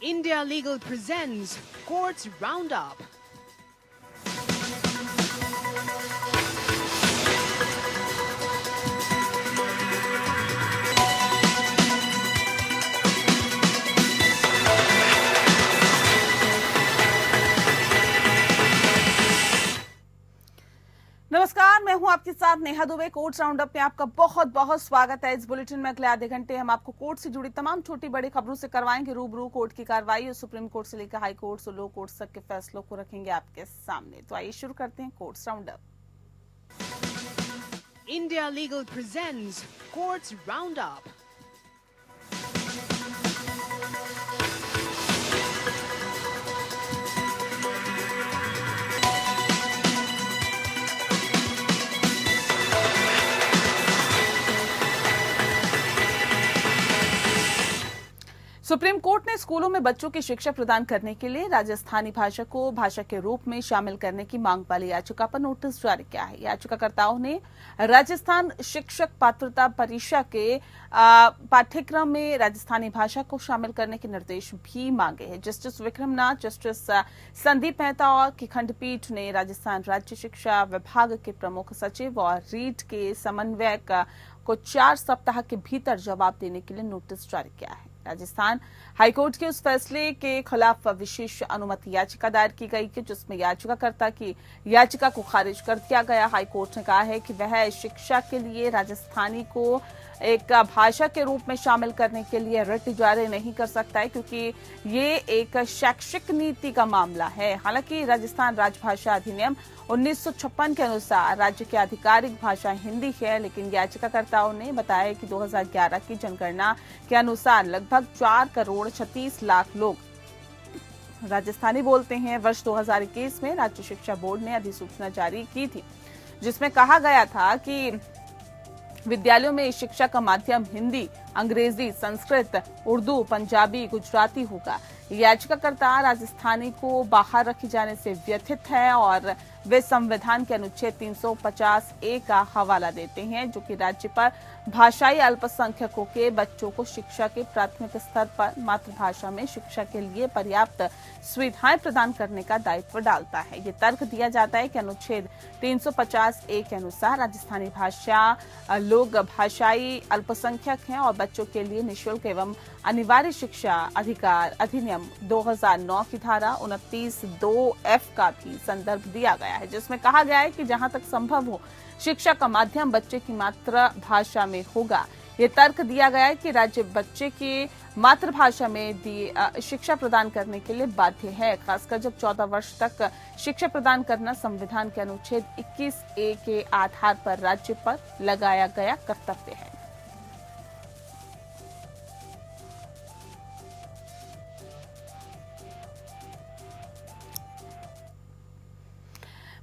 India Legal presents Courts Roundup. नमस्कार, मैं हूं आपके साथ नेहा दुबे। कोर्ट्स राउंडअप में आपका बहुत बहुत स्वागत है। इस बुलेटिन में अगले आधे घंटे हम आपको कोर्ट से जुड़ी तमाम छोटी बड़ी खबरों से करवाएंगे रूबरू। कोर्ट की कार्रवाई और सुप्रीम कोर्ट से लेकर हाई कोर्ट और लो कोर्ट तक के फैसलों को रखेंगे आपके सामने। तो आइए शुरू करते हैं courts roundup. India Legal presents Courts Roundup. Supreme court ने स्कूलों में बच्चों की शिक्षा प्रदान करने के लिए राजस्थानी भाषा को भाषा के रूप में शामिल करने की मांग वाली याचिका पर नोटिस जारी किया है। याचिकाकर्ताओं ने राजस्थान शिक्षक पात्रता परीक्षा के पाठ्यक्रम में राजस्थानी भाषा को शामिल करने के निर्देश भी मांगे हैं। जस्टिस विक्रमनाथ, जस्टिस संदीप मेहता की खंडपीठ ने राजस्थान राज्य शिक्षा विभाग के प्रमुख सचिव और रीट के समन्वयक को 4 सप्ताह के भीतर जवाब देने के लिए नोटिस जारी किया है। राजस्थान हाईकोर्ट के उस फैसले के खिलाफ विशेष अनुमति याचिका दायर की गई है जिसमें याचिकाकर्ता की याचिका को खारिज कर दिया गया। हाईकोर्ट ने कहा है कि वह शिक्षा के लिए राजस्थानी को एक भाषा के रूप में शामिल करने के लिए रिट जारी नहीं कर सकता है क्योंकि ये एक शैक्षिक नीति का मामला है। हालांकि राजस्थान राजभाषा अधिनियम 1956 के अनुसार राज्य की आधिकारिक भाषा हिंदी है, लेकिन याचिकाकर्ताओं ने बताया कि 2011 की जनगणना के अनुसार लगभग 4 करोड़ 36 लाख लोग राजस्थानी बोलते हैं। वर्ष 2021 में राज्य शिक्षा बोर्ड ने अधिसूचना जारी की थी जिसमें कहा गया था कि विद्यालयों में शिक्षा का माध्यम हिंदी, अंग्रेजी, संस्कृत, उर्दू, पंजाबी, गुजराती होगा। याचिकाकर्ता राजस्थानी को बाहर रखे जाने से व्यथित है और वे संविधान के अनुच्छेद 350A का हवाला देते हैं जो कि राज्य पर भाषाई अल्पसंख्यकों के बच्चों को शिक्षा के प्राथमिक स्तर पर मातृभाषा में शिक्षा के लिए पर्याप्त सुविधाएं प्रदान करने का दायित्व डालता है। ये तर्क दिया जाता है कि अनुच्छेद 350A के अनुसार राजस्थानी भाषा लोग भाषाई अल्पसंख्यक हैं और बच्चों के लिए निःशुल्क एवं अनिवार्य शिक्षा अधिकार अधिनियम 2009 की धारा 29(2)(f) का भी संदर्भ दिया गया है जिसमें कहा गया है कि जहां तक संभव हो शिक्षा का माध्यम बच्चे की मातृभाषा में होगा। ये तर्क दिया गया है कि राज्य बच्चे की मातृभाषा में शिक्षा प्रदान करने के लिए बाध्य है, खासकर जब 14 वर्ष तक शिक्षा प्रदान करना संविधान के अनुच्छेद 21A के आधार पर राज्य पर लगाया गया कर्तव्य है।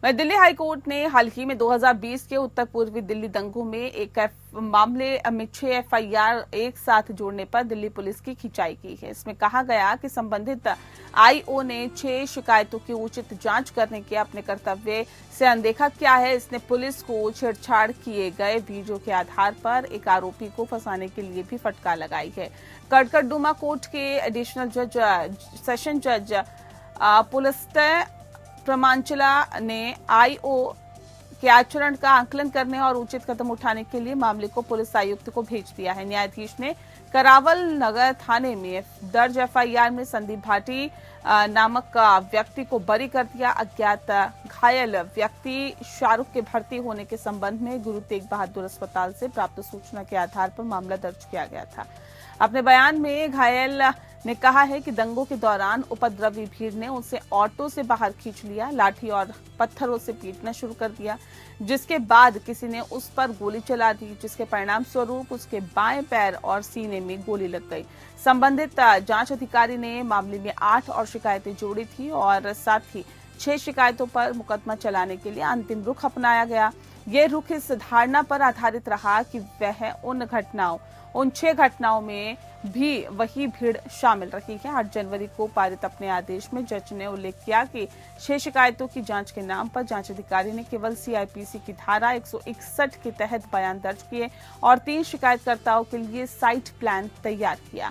दिल्ली हाईकोर्ट ने हाल ही में 2020 के उत्तर पूर्वी दिल्ली दंगों में एक मामले में 6 FIR एक साथ जोड़ने पर दिल्ली पुलिस की खिंचाई की है। इसमें कहा गया कि संबंधित IO ने 6 शिकायतों की उचित जांच करने के अपने कर्तव्य से अनदेखा किया है। इसने पुलिस को छेड़छाड़ किए गए वीडियो के आधार पर एक आरोपी को फंसाने के लिए भी फटकार लगाई है। कड़कड़डुमा कोर्ट के एडिशनल जज सेशन जज पुलस्त्य प्रमांचला ने IO के आचरण का आकलन करने और उचित कदम उठाने के लिए मामले को पुलिस आयुक्त को भेज दिया है। न्यायाधीश ने करावल नगर थाने में दर्ज FIR में संदीप भाटी नामक व्यक्ति को बरी कर दिया। अज्ञात घायल व्यक्ति शाहरुख के भर्ती होने के संबंध में गुरु तेग बहादुर अस्पताल से प्राप्त सूचना के आधार पर मामला दर्ज किया गया था। अपने बयान में घायल ने कहा है कि दंगों के दौरान उपद्रवी भीड़ ने उसे ऑटो से बाहर खींच लिया, लाठी और पत्थरों से पीटना शुरू कर दिया, जिसके बाद किसी ने उस पर गोली चला दी, जिसके परिणाम स्वरूप उसके बाएं पैर और सीने में गोली लग गई। संबंधित जांच अधिकारी ने मामले में 8 और शिकायतें जोड़ी थी और साथ ही 6 शिकायतों पर मुकदमा चलाने के लिए अंतिम रुख अपनाया गया। ये रुख इस धारणा पर आधारित रहा कि वह उन 6 घटनाओं में भी वही भीड़ शामिल रही है। 8 जनवरी को पारित अपने आदेश में जज ने उल्लेख किया कि 6 शिकायतों की जांच के नाम पर जांच अधिकारी ने केवल CIPC की धारा 161 के तहत बयान दर्ज किए और 3 शिकायतकर्ताओं के लिए साइट प्लान तैयार किया।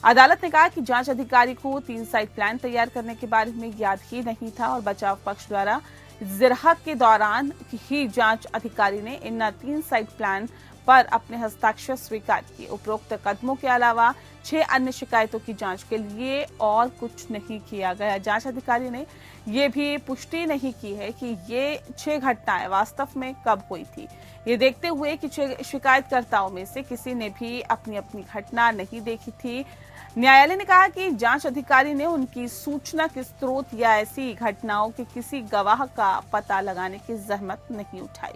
अदालत ने कहा कि जांच अधिकारी को 3 साइट प्लान तैयार करने के बारे में याद ही नहीं था और बचाव पक्ष द्वारा जिरह के दौरान ही जांच अधिकारी ने इन 3 साइट प्लान पर अपने हस्ताक्षर स्वीकार किए। उपरोक्त कदमों के अलावा 6 अन्य शिकायतों की जांच के लिए और कुछ नहीं किया गया। जांच अधिकारी ने ये भी पुष्टि नहीं की है कि ये 6 घटनाएं वास्तव में कब हुई थी। ये देखते हुए कि 6 शिकायतकर्ताओं में से किसी ने भी अपनी अपनी घटना नहीं देखी थी, न्यायालय ने कहा कि जांच अधिकारी ने उनकी सूचना के स्रोत या ऐसी घटनाओं के किसी गवाह का पता लगाने की जहमत नहीं उठाई।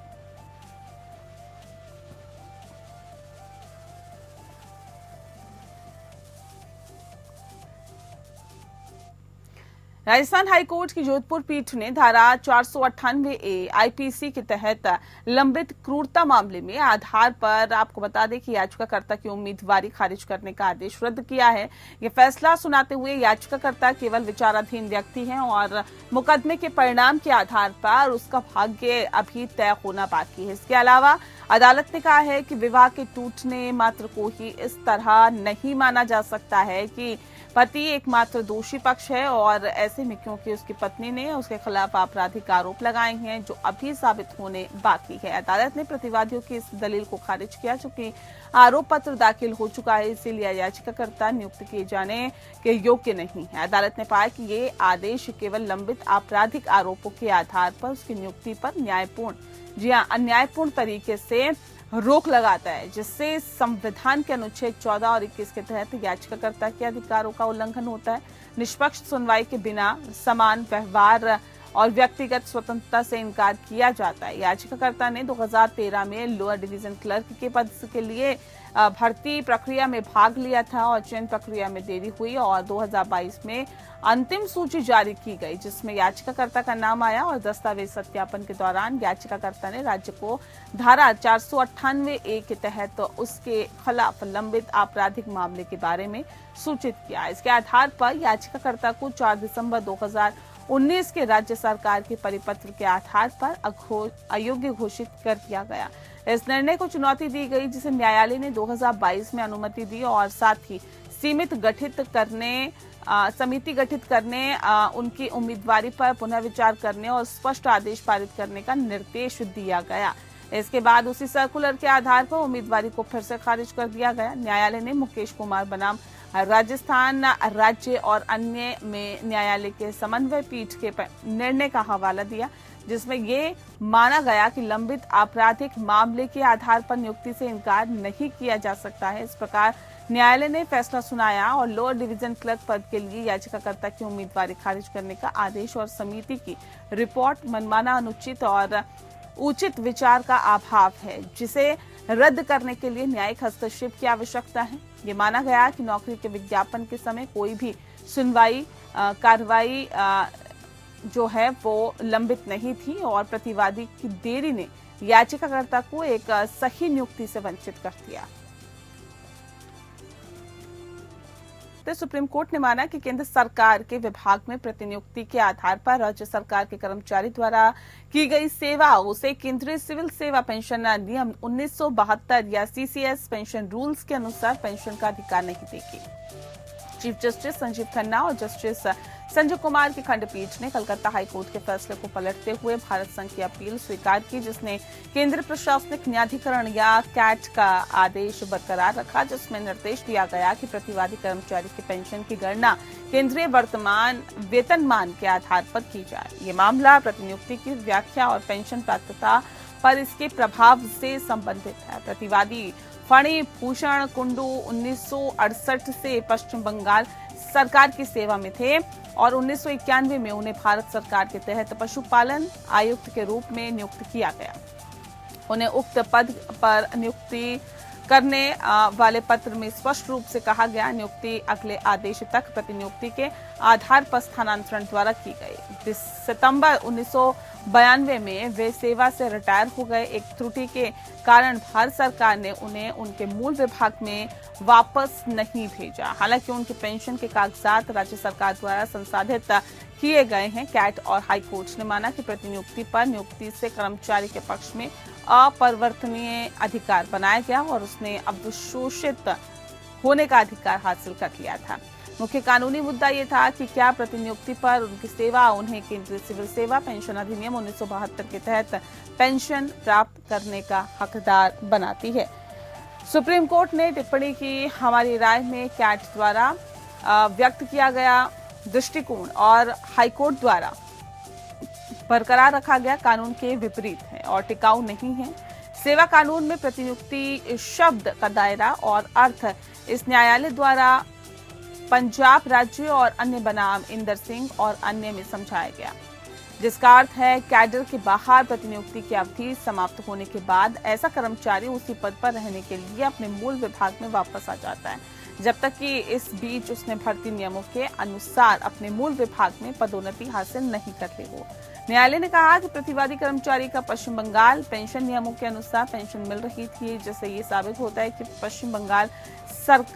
राजस्थान हाईकोर्ट की जोधपुर पीठ ने धारा 498A आईपीसी के तहत लंबित क्रूरता मामले में आधार पर आपको बता दें कि याचिकाकर्ता की उम्मीदवारी खारिज करने का आदेश रद्द किया है। ये फैसला सुनाते हुए याचिकाकर्ता केवल विचाराधीन व्यक्ति हैं और मुकदमे के परिणाम के आधार पर उसका भाग्य अभी तय होना बाकी है। इसके अलावा अदालत ने कहा है कि विवाह के टूटने मात्र को ही इस तरह नहीं माना जा सकता है कि पति एकमात्र दोषी पक्ष है और ऐसे में क्योंकि उसकी पत्नी ने उसके खिलाफ आपराधिक आरोप लगाए हैं जो अभी साबित होने बाकी है। अदालत ने प्रतिवादियों की इस दलील को खारिज किया, चूंकि आरोप पत्र दाखिल हो चुका है, इसीलिए याचिकाकर्ता नियुक्त किए जाने के योग्य नहीं है। अदालत ने पाया कि ये आदेश केवल लंबित आपराधिक आरोपों के आधार पर उसकी नियुक्ति पर अन्यायपूर्ण तरीके से रोक लगाता है, जिससे संविधान के अनुच्छेद 14 और 21 के तहत याचिकाकर्ता के अधिकारों का उल्लंघन होता है। निष्पक्ष सुनवाई के बिना समान व्यवहार और व्यक्तिगत स्वतंत्रता से इनकार किया जाता है। याचिकाकर्ता ने 2013 में लोअर डिवीजन क्लर्क के पद के लिए भर्ती प्रक्रिया में भाग लिया था और चयन प्रक्रिया में देरी हुई और 2022 में अंतिम सूची जारी की गई, जिसमें याचिकाकर्ता का नाम आया और दस्तावेज सत्यापन के दौरान याचिकाकर्ता ने राज्य को धारा 498A के तहत उसके खिलाफ लंबित आपराधिक मामले के बारे में सूचित किया। इसके आधार पर याचिकाकर्ता को 4 दिसंबर 2019 के राज्य सरकार के परिपत्र के आधार पर अयोग्य घोषित कर दिया गया। इस निर्णय को चुनौती दी गई, जिसे न्यायालय ने 2022 में अनुमति दी और साथ ही समिति गठित करने, उनकी उम्मीदवारी पर पुनर्विचार करने और स्पष्ट आदेश पारित करने का निर्देश दिया गया। इसके बाद उसी सर्कुलर के आधार पर उम्मीदवारी को फिर से खारिज कर दिया गया। न्यायालय ने मुकेश कुमार बनाम राजस्थान राज्य और अन्य में न्यायालय के समन्वय पीठ के निर्णय का हवाला दिया, जिसमें ये माना गया कि लंबित आपराधिक मामले के आधार पर नियुक्ति से इनकार नहीं किया जा सकता है। इस प्रकार न्यायालय ने फैसला सुनाया और लोअर डिवीजन क्लर्क पद के लिए याचिकाकर्ता की उम्मीदवारी खारिज करने का आदेश और समिति की रिपोर्ट मनमाना, अनुचित और उचित विचार का अभाव है, जिसे रद्द करने के लिए न्यायिक हस्तक्षेप की आवश्यकता है। ये माना गया कि नौकरी के विज्ञापन के समय कोई भी कार्रवाई जो है वो लंबित नहीं थी और प्रतिवादी की देरी ने याचिकाकर्ता को एक सही नियुक्ति से वंचित कर दिया। तो सुप्रीम कोर्ट ने माना कि केंद्र सरकार के विभाग में प्रतिनियुक्ति के आधार पर राज्य सरकार के कर्मचारी द्वारा की गई सेवा उसे केंद्रीय सिविल सेवा पेंशन नियम 1972 या सीसीएस पेंशन रूल्स के अनुसार पेंशन का अधिकार नहीं देगी। चीफ जस्टिस संजीव खन्ना और जस्टिस संजय कुमार की खंडपीठ ने कलकत्ता हाईकोर्ट के फैसले को पलटते हुए भारत संघ की अपील स्वीकार की, जिसने केंद्रीय प्रशासनिक न्यायाधिकरण या कैट का आदेश बरकरार रखा, जिसमें निर्देश दिया गया कि प्रतिवादी कर्मचारी की पेंशन की गणना केंद्रीय वर्तमान वेतनमान के आधार पर की जाए। ये मामला प्रतिनियुक्ति की व्याख्या और पेंशन प्राप्तता पर इसके प्रभाव से संबंधित है। प्रतिवादी फणी भूषण कुंडू 1968 से पश्चिम बंगाल सरकार की सेवा में थे और 1991 में उन्हें भारत सरकार के तहत पशुपालन आयुक्त के रूप में नियुक्त किया गया। उन्हें उक्त पद पर नियुक्ति करने वाले पत्र में स्पष्ट रूप से कहा गया, नियुक्ति अगले आदेश तक प्रतिनियुक्ति के आधार पर स्थानांतरण द्वारा की गई। सितंबर 1992 में वे सेवा से रिटायर हो गए। एक त्रुटि के कारण भारत सरकार ने उन्हें उनके मूल विभाग में वापस नहीं भेजा। हालांकि उनकी पेंशन के कागजात राज्य सरकार द्वारा संसाधित किए गए हैं। कैट और हाईकोर्ट ने माना कि प्रतिनियुक्ति पर नियुक्ति से कर्मचारी के पक्ष में अपरिवर्तनीय अधिकार बनाया गया और उसने अवशोषित होने का अधिकार हासिल कर लिया था। मुख्य कानूनी मुद्दा ये था कि क्या प्रतिनियुक्ति पर उनकी सेवा उन्हें केंद्रीय सिविल सेवा पेंशन अधिनियम 1972 के तहत पेंशन प्राप्त करने का हकदार बनाती है। सुप्रीम कोर्ट ने टिप्पणी की, हमारी राय में कैट द्वारा व्यक्त किया गया दृष्टिकोण और हाईकोर्ट द्वारा बरकरार रखा गया कानून के विपरीत है और टिकाऊ नहीं है। सेवा कानून में प्रतिनियुक्ति शब्द का दायरा और अर्थ इस न्यायालय द्वारा पंजाब राज्य और अन्य बनाम इंदर सिंह और अन्य में समझाया गया, जिसका अर्थ है कैडर के बाहर प्रतिनियुक्ति की अवधि समाप्त होने के बाद ऐसा कर्मचारी उसी पद पर रहने के लिए अपने मूल विभाग में वापस आ जाता है, जब तक कि इस बीच उसने भर्ती नियमों के अनुसार अपने मूल विभाग में पदोन्नति हासिल नहीं कर ली हो। न्यायालय ने कहा कि प्रतिवादी कर्मचारी का पश्चिम बंगाल पेंशन नियमों के अनुसार पेंशन मिल रही थी, जिससे ये साबित होता है कि पश्चिम बंगाल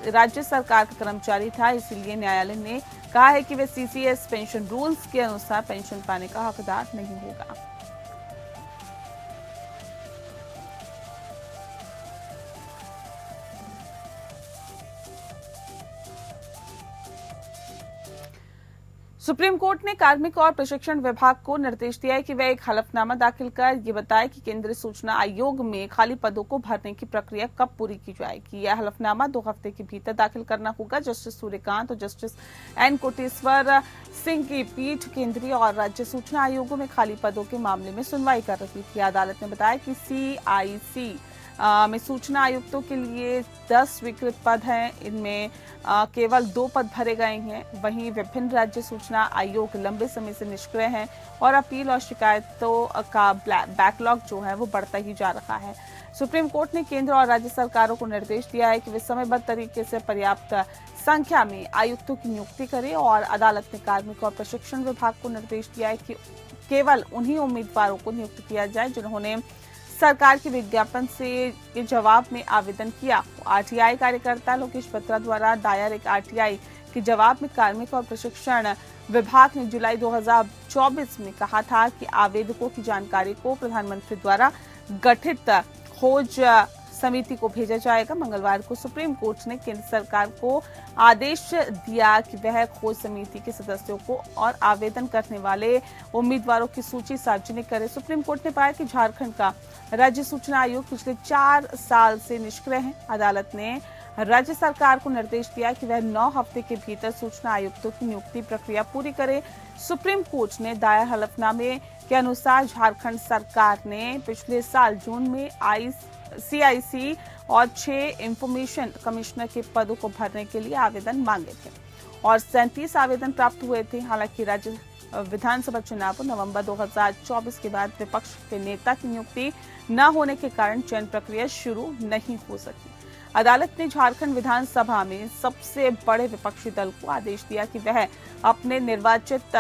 राज्य सरकार का कर्मचारी था। इसीलिए न्यायालय ने कहा है कि वे सीसीएस पेंशन रूल्स के अनुसार पेंशन पाने का हकदार नहीं होगा। सुप्रीम कोर्ट ने कार्मिक और प्रशिक्षण विभाग को निर्देश दिया है कि वह एक हलफनामा दाखिल कर ये बताए कि केंद्रीय सूचना आयोग में खाली पदों को भरने की प्रक्रिया कब पूरी की जाएगी। यह हलफनामा 2 हफ्ते के भीतर दाखिल करना होगा। जस्टिस सूर्यकांत और जस्टिस एन कोटेश्वर सिंह की पीठ केंद्रीय और राज्य सूचना आयोगों में खाली पदों के मामले में सुनवाई कर रही थी। अदालत ने बताया कि CIC में सूचना आयुक्तों के लिए 10 स्वीकृत पद हैं, इनमें केवल 2 पद भरे गए हैं। वहीं विभिन्न राज्य सूचना आयोग लंबे समय से निष्क्रिय हैं और अपील और शिकायतों का बैकलॉग जो है वो बढ़ता ही जा रहा है। सुप्रीम कोर्ट ने केंद्र और राज्य सरकारों को निर्देश दिया है कि वे समयबद्ध तरीके से पर्याप्त संख्या में आयुक्तों की नियुक्ति करें और अदालत ने कार्मिक और प्रशिक्षण विभाग को निर्देश दिया है कि केवल उन्हीं उम्मीदवारों को नियुक्त किया जाए जिन्होंने सरकार के विज्ञापन के जवाब में आवेदन किया। आरटीआई कार्यकर्ता लोकेश बत्रा द्वारा दायर एक आरटीआई के जवाब में कार्मिक और प्रशिक्षण विभाग ने जुलाई 2024 में कहा था कि आवेदकों की जानकारी को प्रधानमंत्री द्वारा गठित खोज समिति को भेजा जाएगा। मंगलवार को सुप्रीम कोर्ट ने केंद्र सरकार को आदेश दिया कि वह खोज समिति के सदस्यों को और आवेदन करने वाले उम्मीदवारों की सूची सार्वजनिक करे। सुप्रीम कोर्ट ने पाया कि झारखंड का राज्य सूचना आयोग पिछले 4 साल से निष्क्रिय है। अदालत ने राज्य सरकार को निर्देश दिया कि वह 9 हफ्ते के भीतर सूचना आयुक्तों की नियुक्ति प्रक्रिया पूरी करे। सुप्रीम कोर्ट ने दायर हलफनामे के अनुसार झारखंड सरकार ने पिछले साल जून में CIC और 6 इंफॉर्मेशन कमिश्नर के पदों को भरने के लिए आवेदन मांगे थे और 37 आवेदन प्राप्त हुए थे। हालांकि राज्य विधानसभा चुनाव नवंबर 2024 के बाद विपक्ष के नेता की नियुक्ति न होने के कारण चयन प्रक्रिया शुरू नहीं हो सकी। अदालत ने झारखंड विधानसभा में सबसे बड़े विपक्षी दल को आदेश दिया कि वह अपने निर्वाचित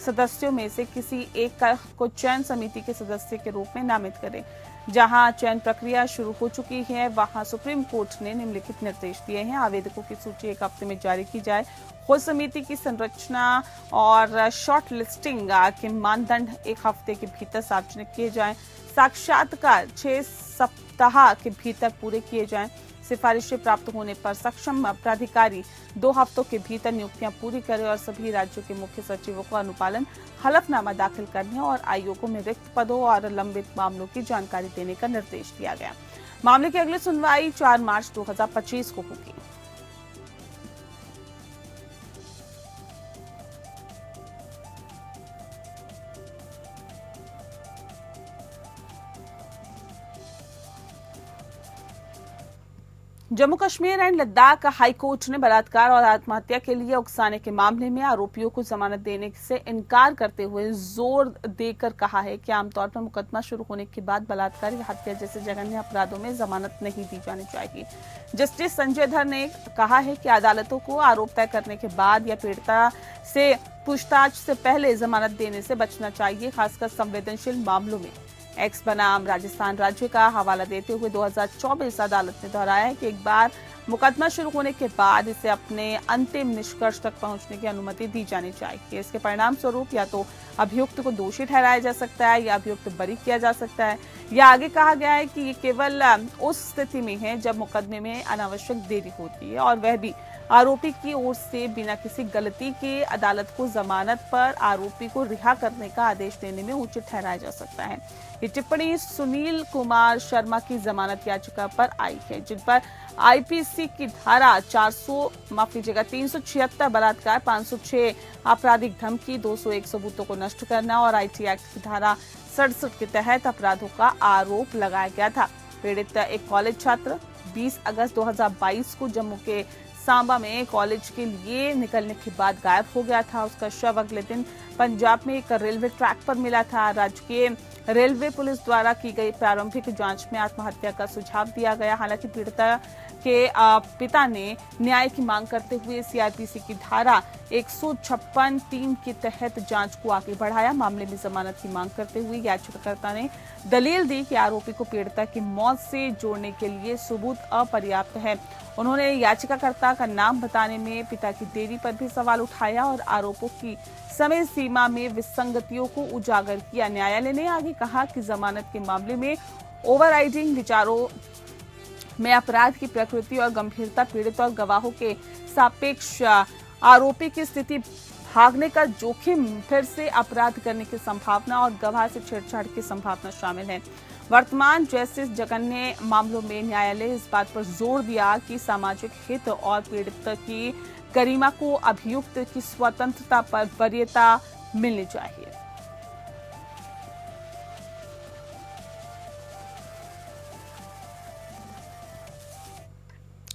सदस्यों में से किसी एक को चयन समिति के सदस्य के रूप में नामित करे। जहां चयन प्रक्रिया शुरू हो चुकी है, वहां सुप्रीम कोर्ट ने निम्नलिखित निर्देश दिए हैं। आवेदकों की सूची 1 हफ्ते में जारी की जाए। खोज समिति की संरचना और शॉर्ट लिस्टिंग के मानदंड 1 हफ्ते के भीतर सार्वजनिक किए जाएं। साक्षात्कार 6 सप्ताह के भीतर पूरे किए जाएं। सिफारिशें प्राप्त होने पर सक्षम प्राधिकारी 2 हफ्तों के भीतर नियुक्तियां पूरी करें और सभी राज्यों के मुख्य सचिवों को अनुपालन हलफनामा दाखिल करने और आयोगों में रिक्त पदों और लंबित मामलों की जानकारी देने का निर्देश दिया गया। मामले की अगली सुनवाई 4 मार्च 2025 को होगी। Jammu Kashmir and Ladakh high court ने बलात्कार और आत्महत्या के लिए उकसाने के मामले में आरोपियों को जमानत देने से इनकार करते हुए जोर देकर कहा है कि आमतौर पर मुकदमा शुरू होने के बाद बलात्कार या हत्या जैसे जघन्य अपराधों में जमानत नहीं दी जानी चाहिए। जस्टिस संजय धर ने कहा है कि अदालतों को आरोप तय करने के बाद या पीड़िता से पूछताछ से पहले जमानत देने से बचना चाहिए, खासकर संवेदनशील मामलों में। एक्स बनाम राजस्थान राज्य का हवाला देते हुए 2024 अदालत ने दोहराया है कि एक बार मुकदमा शुरू होने के बाद इसे अपने अंतिम निष्कर्ष तक पहुंचने की अनुमति दी जानी चाहिए। इसके परिणाम स्वरूप या तो अभियुक्त को दोषी ठहराया जा सकता है या अभियुक्त बरी किया जा सकता है। या आगे कहा गया है कि ये केवल उस स्थिति में है जब मुकदमे में अनावश्यक देरी होती है और वह भी आरोपी की ओर से बिना किसी गलती के अदालत को जमानत पर आरोपी को रिहा करने का आदेश देने में उचित ठहराया जा सकता है। ये टिप्पणी सुनील कुमार शर्मा की जमानत याचिका पर आई है, जिन पर आईपीसी की धारा 376 बलात्कार, 506 आपराधिक धमकी, 201 सबूतों को नष्ट करना और आईटी एक्ट की धारा 67 के तहत अपराधों का आरोप लगाया गया था। पीड़ित एक कॉलेज छात्र 20 अगस्त 2022 को जम्मू के सांबा में कॉलेज के लिए निकलने के बाद गायब हो गया था। उसका शव अगले दिन पंजाब में एक रेलवे ट्रैक पर मिला था। राज्य के रेलवे पुलिस द्वारा की गई प्रारंभिक जांच में आत्महत्या का सुझाव दिया गया। हालांकि पीड़िता के पिता ने न्याय की मांग करते हुए सीआरपीसी की धारा 156(3) के तहत जांच को आगे बढ़ाया। मामले में जमानत की मांग करते हुए याचिकाकर्ता ने दलील दी कि आरोपी को पीड़िता की मौत से जोड़ने के लिए सबूत अपर्याप्त है। उन्होंने याचिकाकर्ता का नाम बताने में पिता की देरी पर भी सवाल उठाया और आरोपों की समय सीमा में विसंगतियों को उजागर किया। न्यायालय ने आगे कहा कि जमानत के मामले में ओवरराइडिंग विचारों में अपराध की प्रकृति और गंभीरता, पीड़ित और गवाहों के सापेक्ष आरोपी की स्थिति, भागने का जोखिम, फिर से अपराध करने की संभावना और गवाह से छेड़छाड़ की संभावना शामिल है। वर्तमान जैसे जघन्य मामलों में न्यायालय इस बात पर जोर दिया कि सामाजिक हित और पीड़ित की गरिमा को अभियुक्त की स्वतंत्रता पर वरीयता मिलनी चाहिए।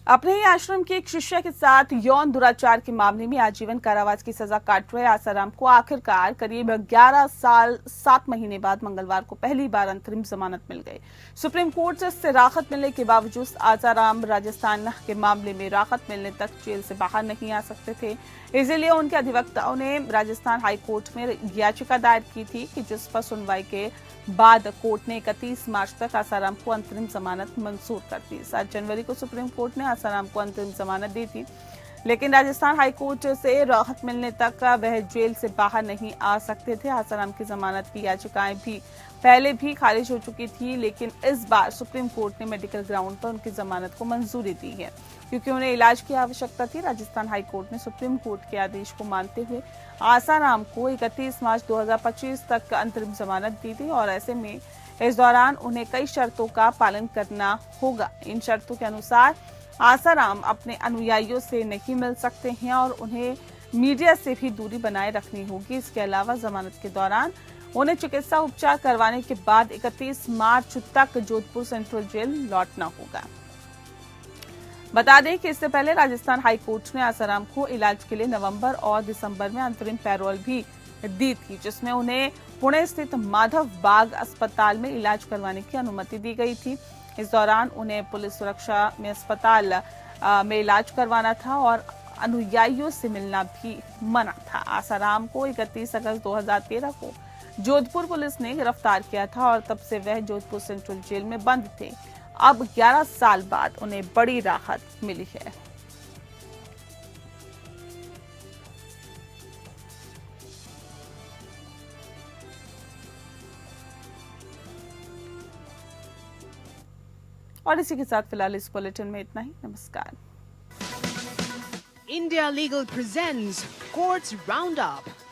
अपने ही आश्रम के एक शिष्य के साथ यौन दुराचार के मामले में आजीवन कारावास की सजा काट रहे आसाराम को आखिरकार करीब 11 साल 7 महीने बाद मंगलवार को पहली बार अंतरिम जमानत मिल गई। सुप्रीम कोर्ट से राहत मिलने के बावजूद आसाराम राजस्थान के मामले में राहत मिलने तक जेल से बाहर नहीं आ सकते थे। इसलिए उनके अधिवक्ताओं ने राजस्थान हाई कोर्ट में याचिका दायर की थी कि जिस पर सुनवाई के बाद कोर्ट ने 31 मार्च तक आसाराम को अंतरिम जमानत मंजूर कर दी। 7 जनवरी को सुप्रीम कोर्ट ने आसाराम को अंतरिम जमानत दी थी, लेकिन राजस्थान हाई कोर्ट से राहत मिलने तक वह जेल से बाहर नहीं आ सकते थे। आसाराम की जमानत की याचिकाएं भी पहले भी खारिज हो चुकी थी, लेकिन इस बार सुप्रीम कोर्ट ने मेडिकल ग्राउंड पर उनकी जमानत को मंजूरी दी है क्योंकि उन्हें इलाज की आवश्यकता थी। राजस्थान हाई कोर्ट ने सुप्रीम कोर्ट के आदेश को मानते हुए आसाराम को 31 मार्च 2025 तक अंतरिम जमानत दी थी और ऐसे में इस दौरान उन्हें कई शर्तों का पालन करना होगा। इन शर्तों के अनुसार आसाराम अपने अनुयायियों से नहीं मिल सकते हैं और उन्हें मीडिया से भी दूरी बनाए रखनी होगी। इसके अलावा जमानत के दौरान उन्हें चिकित्सा उपचार करवाने के बाद 31 मार्च तक जोधपुर सेंट्रल जेल लौटना होगा। बता दें कि इससे पहले राजस्थान हाई कोर्ट ने आसाराम को इलाज के लिए नवंबर और दिसंबर में अंतरिम पैरोल भी दी थी, जिसमें उन्हें पुणे स्थित माधव बाग अस्पताल में इलाज करवाने की अनुमति दी गई थी। इस दौरान उन्हें पुलिस सुरक्षा में अस्पताल में इलाज करवाना था और अनुयायियों से मिलना भी मना था। आसाराम को 31 अगस्त 2013 को जोधपुर पुलिस ने गिरफ्तार किया था और तब से वह जोधपुर सेंट्रल जेल में बंद थे। अब 11 साल बाद उन्हें बड़ी राहत मिली है। और इसी के साथ फिलहाल इस बुलेटिन में इतना ही। नमस्कार। India Legal presents Courts Roundup.